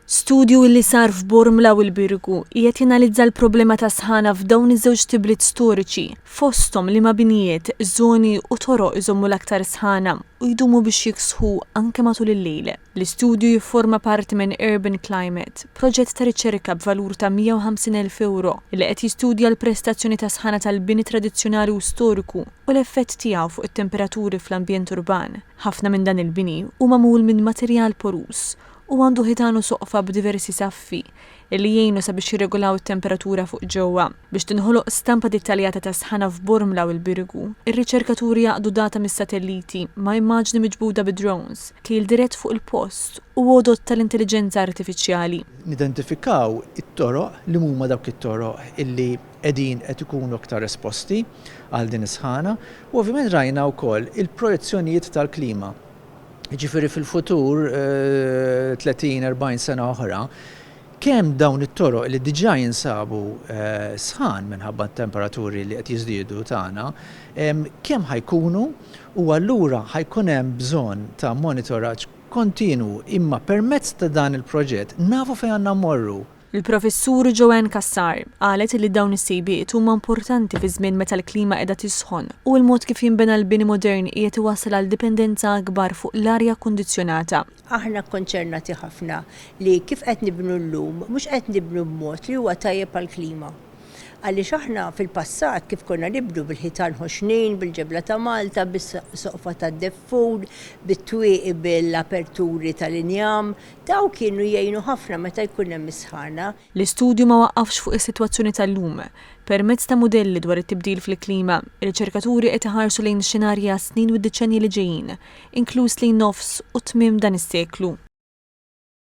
Studju li sar f'Bormla u l-Birgu qiegħed jenalizza l-problema ta' sħana f'dawn iż-żewġ tibliet storiċi fosthom li ma' binijiet, żoni u toroq iżommu l-aktar sħana u jdumu biex jiksħu anke matul il-lejl. L-istudju jifforma parti minn Urban Climate, proġett ta' riċerka b'valur ta' €150,000 li qed jistudja l-prestazzjoni ta' sħana tal-bini tradizzjonali u storiku u l-effett tiegħu fuq it-temperaturi fl-ambjent urban. Ħafna minn dan il-bini huma magħmul minn materjal porus u għandu ħitanu soqfa b'diversi saffi li jgħinu sabiex jirregolaw it-temperatura fuq ġewwa. Biex tinħoloq stampa dettaljata ta' sħana f'Bormla u l-Birgu, ir-riċerkaturi jaqdu data mis-satelliti ma' immaġni miġbuda bid-drones, kil dirett fuq il-post u għodot tal-intelligenza artifiċjali. Nidentifikaw it-toroq li huma dawk it-toroq illi qegħdin qed ikunu aktar esposti għal din is-sħana u ovvjament rajna wkoll il-projezzjonijiet tal-klima. Ġifieri fil-futur 30-40 sena oħra, kemm dawn it-toroq li diġà jinsabu sħan minħabba t-temperaturi li qed jiżdiedu tagħna, kemm ħajkunu u allura ħajkun hemm bżonn ta' monitoraġġ kontinwu imma permezz ta' dan il-proġett nafu fejn għandna mmorru. Il-professur Joanne Cassar qalet li dawn is-sejbiet huma importanti fi żmien meta l-klima qiegħda tisħon u l-mod kif jinbena l-bini modern qiegħed iwassal għal dipendenza akbar fuq l-arja kkundizzjonata. Aħna konċernati ħafna li kif qed nibnu llum mhux qed nibnu b'mod li huwa tajjeb għall-klima. Għaliex aħna fil-passat kif konna nibdu bil-ħitan ħoxnin, bil-ġebla ta' Malta, bis-soqfa ta' Deffoud, bit-twieqi bil-aperturi tal-injam, daw kienu jgħinu ħafna meta jkun hemm isħana. L-istudju ma waqqafx fuq is-sitwazzjoni tal-lum. Permezz ta' modelli dwar it-tibdil fil-klima, ir-riċerkaturi qed iħarsu lejn xenarji snin u d-deċenji li ġejjin, inkluż lejn nofs u tmiem dan is-seklu.